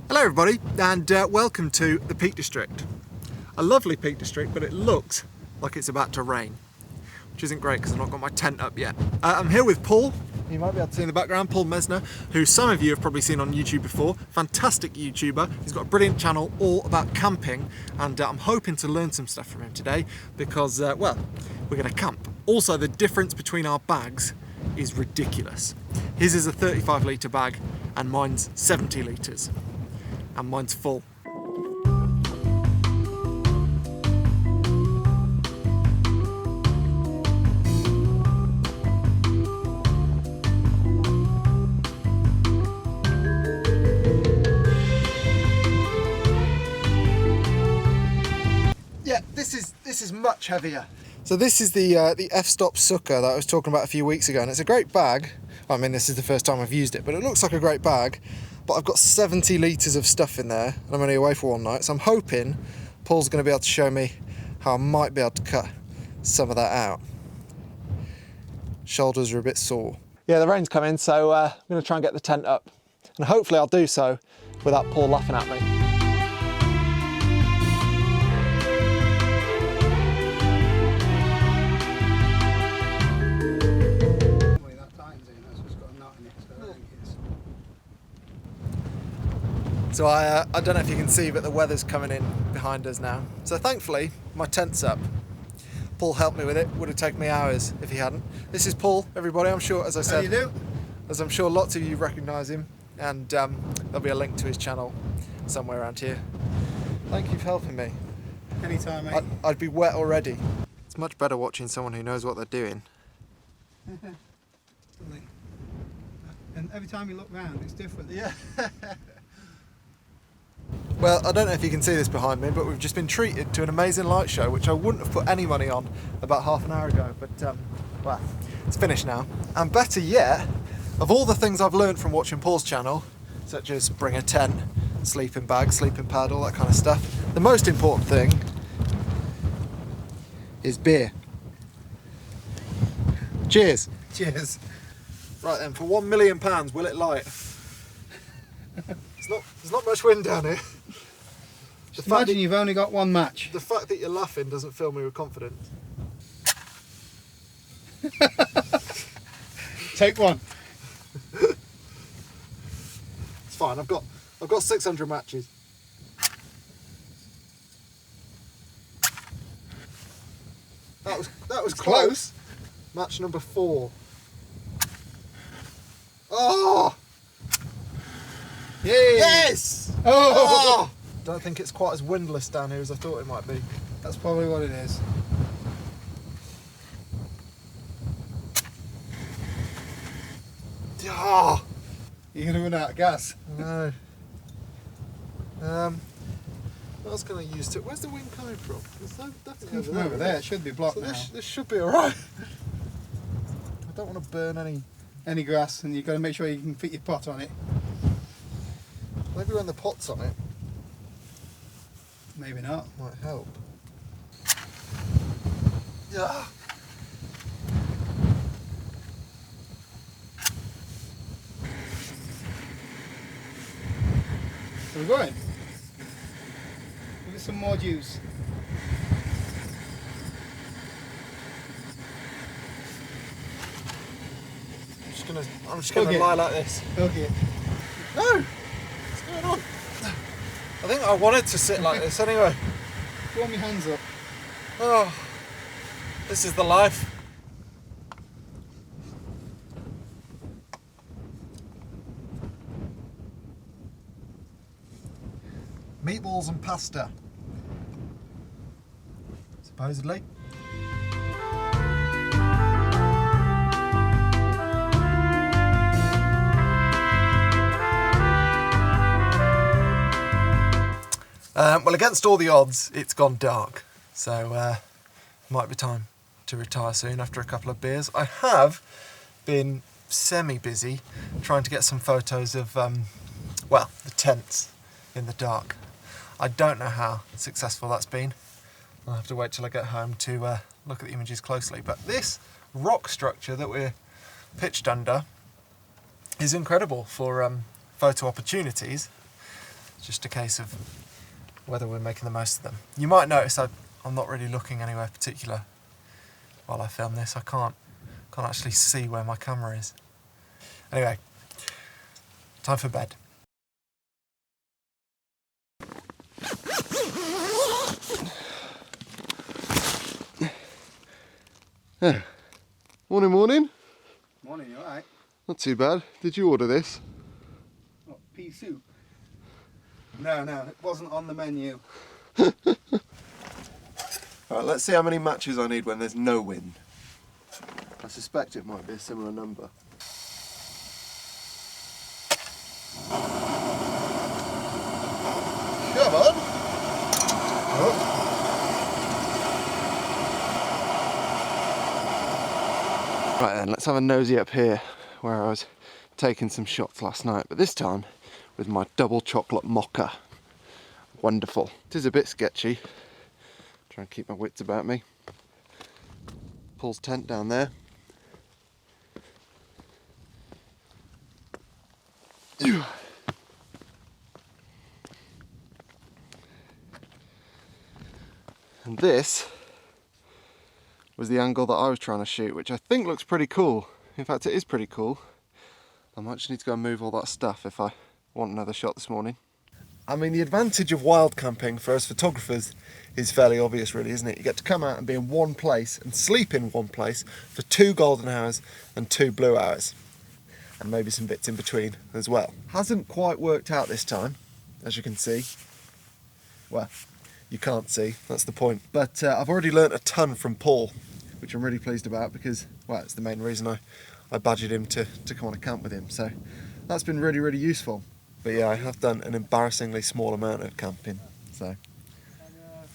Hello everybody, and welcome to the Peak District. A lovely Peak District, but it looks like it's about to rain, which isn't great because I've not got my tent up yet. I'm here with Paul, you might be able to see in the background, Paul Messner, who some of you have probably seen on YouTube before. Fantastic YouTuber, he's got a brilliant channel all about camping, and I'm hoping to learn some stuff from him today because, well, we're going to camp. Also, the difference between our bags is ridiculous. His is a 35 litre bag and mine's 70 litres. And mine's full. Yeah, this is much heavier. So this is the f-stop sucker that I was talking about a few weeks ago, and it's a great bag. I mean, this is the first time I've used it, but it looks like a great bag. But I've got 70 litres of stuff in there, and I'm only away for one night, so I'm hoping Paul's going to be able to show me how I might be able to cut some of that out. Shoulders are a bit sore. Yeah, the rain's coming, so I'm going to try and get the tent up, and hopefully I'll do so without Paul laughing at me. So I don't know if you can see, but the weather's coming in behind us now. So thankfully, my tent's up. Paul helped me with it. Would have taken me hours if he hadn't. This is Paul, everybody. I'm sure, as I said, how do you do? As I'm sure lots of you recognise him, and there'll be a link to his channel somewhere around here. Thank you for helping me. Anytime, mate. I'd be wet already. It's much better watching someone who knows what they're doing. And every time you look round, it's different. Yeah. Well, I don't know if you can see this behind me, but we've just been treated to an amazing light show, which I wouldn't have put any money on about half an hour ago, but well, it's finished now. And better yet, of all the things I've learned from watching Paul's channel, such as bring a tent, sleeping bag, sleeping pad, all that kind of stuff, the most important thing is beer. Cheers. Cheers. Right then, for £1 million, will it light? There's not much wind down here. Just imagine you've only got one match. The fact that you're laughing doesn't fill me with confidence. Take one. It's fine. I've got 600 matches. That was close. Match number 4. Oh! Yay! Yes! Oh! Don't think it's quite as windless down here as I thought it might be. That's probably what it is. Oh! You're gonna run out of gas. No. What else can I use to? Where's the wind coming from? It's definitely From over there. It should be blocked so now. this should be alright. I don't want to burn any grass, and you've got to make sure you can fit your pot on it. Maybe when the pot's on it. Maybe not. Might help. Yeah. Are we going? Give us some more juice. I'm just gonna lie like this. Okay. No! What's going on? I think I wanted to sit like this anyway. Warm your hands up. Oh, this is the life. Meatballs and pasta. Supposedly. Well, against all the odds, it's gone dark, so might be time to retire soon after a couple of beers. I have been semi-busy trying to get some photos of, well, the tents in the dark. I don't know how successful that's been. I'll have to wait till I get home to look at the images closely. But this rock structure that we're pitched under is incredible for photo opportunities. It's just a case of whether we're making the most of them. You might notice I'm not really looking anywhere particular while I film this. I can't actually see where my camera is. Anyway, time for bed. Yeah. Morning, morning. Morning, you alright? Not too bad. Did you order this? What, pea soup? No, it wasn't on the menu. Alright, let's see how many matches I need when there's no wind. I suspect it might be a similar number. Come on! Oh. Right then, let's have a nosy up here where I was taking some shots last night, but this time with my double chocolate mocha. Wonderful. It is a bit sketchy. Try and keep my wits about me. Paul's tent down there. And this was the angle that I was trying to shoot, which I think looks pretty cool. In fact, it is pretty cool. I might just need to go and move all that stuff if I want another shot this morning. I mean, the advantage of wild camping for us photographers is fairly obvious, really, isn't it? You get to come out and be in one place and sleep in one place for 2 golden hours and 2 blue hours. And maybe some bits in between as well. Hasn't quite worked out this time, as you can see. Well, you can't see, that's the point. But I've already learnt a ton from Paul, which I'm really pleased about because, well, it's the main reason I badgered him to come on a camp with him. So that's been really, really useful. But yeah, I have done an embarrassingly small amount of camping, so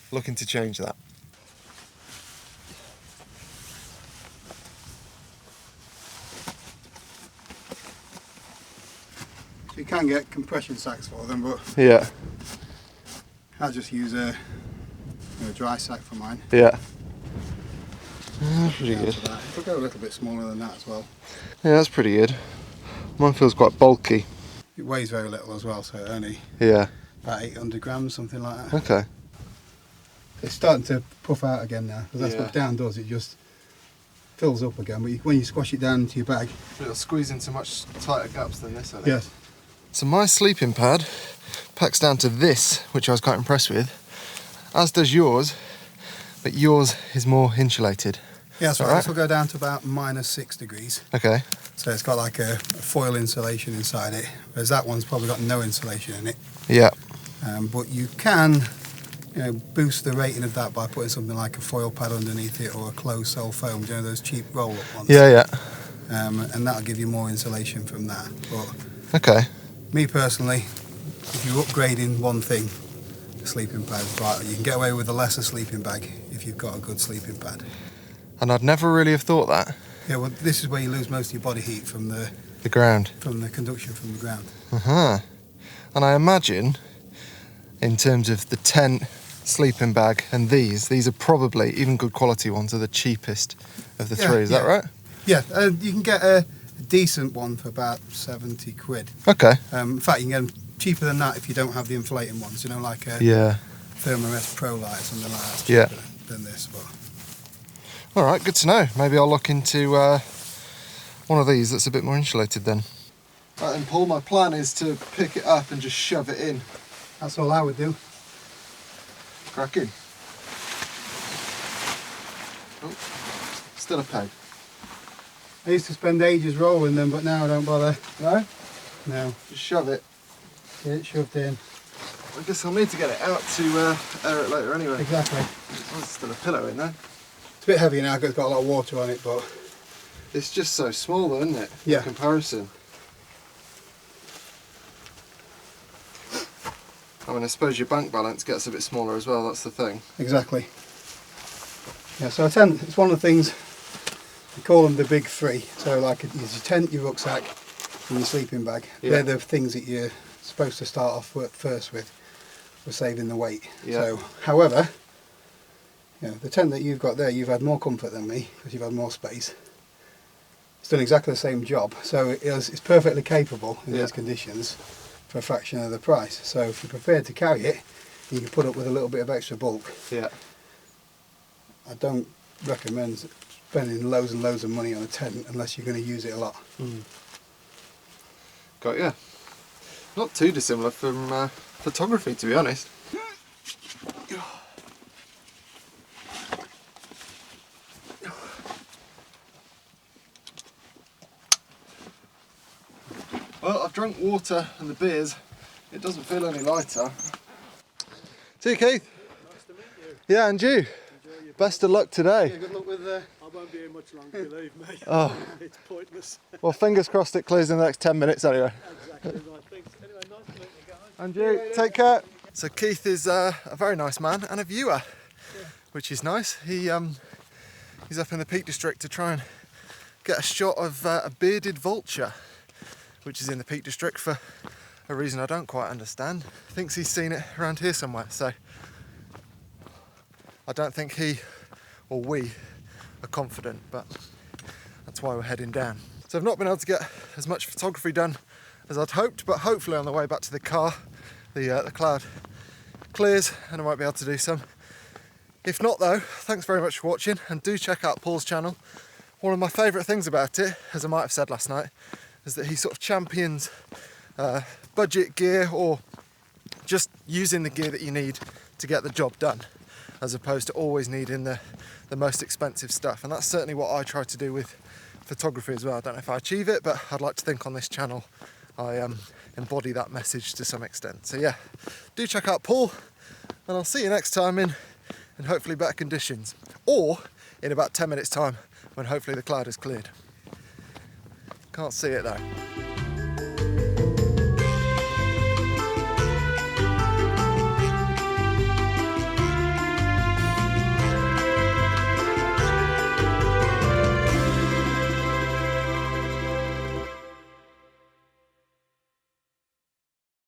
looking to change that. You can get compression sacks for them, but Yeah, I just use a dry sack for mine. yeah. Pretty Down good. to that. It'll go a little bit smaller than that as well. Yeah, that's pretty good. Mine feels quite bulky. It weighs very little as well, so only Yeah, about 800 grams, something like that. okay. It's starting to puff out again now, because that's Yeah. what down does, it just fills up again, but when you squash it down into your bag. It'll squeeze into much tighter gaps than this, I think. Yes. So my sleeping pad packs down to this, which I was quite impressed with, as does yours, but yours is more insulated. Yeah, so Alright. this will go down to about -6 degrees. Okay. So it's got like a foil insulation inside it, whereas that one's probably got no insulation in it. Yeah. But you can boost the rating of that by putting something like a foil pad underneath it or a closed cell foam, those cheap roll-up ones. Yeah. And that'll give you more insulation from that. But Okay. me personally, if you're upgrading one thing, the sleeping pad, right, you can get away with a lesser sleeping bag if you've got a good sleeping pad. And I'd never really have thought that. Yeah, well, this is where you lose most of your body heat from the The ground. conduction from the ground. Uh-huh. And I imagine, in terms of the tent, sleeping bag, and these are probably, even good quality ones, are the cheapest of the three. Is that right? Yeah, you can get a decent one for about 70 quid. Okay. In fact, you can get them cheaper than that if you don't have the inflating ones, like a Yeah. Thermarest Pro Light or something like that. Yeah. Cheaper than this. But All right, good to know. Maybe I'll look into one of these that's a bit more insulated then. Right then, Paul, my plan is to pick it up and just shove it in. that's all I would do. Cracking. Oh, still a peg. I used to spend ages rolling them, but now I don't bother. No? No, Just shove it. get it shoved in. I guess I'll need to get it out to air it later anyway. Exactly. Oh, there's still a pillow in there. It's a bit heavy now because it's got a lot of water on it, but It's just so small though, isn't it? Yeah. In comparison. I mean, I suppose your bank balance gets a bit smaller as well, that's the thing. exactly. Yeah, so a tent, it's one of the things, we call them the big three. So like your tent, your rucksack and your sleeping bag. Yeah. They're the things that you're supposed to start off first with for saving the weight. Yeah. So, however, the tent that you've got there, you've had more comfort than me because you've had more space. It's done exactly the same job, so it's perfectly capable in Yeah. these conditions. for a fraction of the price. So if you're prepared to carry it, you can put up with a little bit of extra bulk. Yeah. I don't recommend spending loads and loads of money on a tent unless you're going to use it a lot. Got ya. Not too dissimilar from photography, to be honest. Well, I've drunk water and the beers. It doesn't feel any lighter. See you, Keith. Nice to meet you. Yeah, and you. Best of luck today. Yeah, good luck with I won't be here much longer, believe me. Oh. It's pointless. Well, fingers crossed it clears in the next 10 minutes anyway. Exactly right. Thanks. Anyway, nice to meet you guys. And you, take care. So Keith is a very nice man and a viewer, which is nice. He's up in the Peak District to try and get a shot of a bearded vulture, which is in the Peak District for a reason I don't quite understand. Thinks he's seen it around here somewhere, so I don't think he or we are confident, but that's why we're heading down. So I've not been able to get as much photography done as I'd hoped, but hopefully on the way back to the car, the cloud clears and I might be able to do some. If not though, thanks very much for watching, and do check out Paul's channel. One of my favourite things about it, as I might have said last night, is that he sort of champions budget gear, or just using the gear that you need to get the job done, as opposed to always needing the most expensive stuff. And that's certainly what I try to do with photography as well. I don't know if I achieve it, but I'd like to think on this channel I embody that message to some extent. So yeah, do check out Paul, and I'll see you next time in hopefully better conditions, or in about 10 minutes time when hopefully the cloud has cleared. Can't see it though.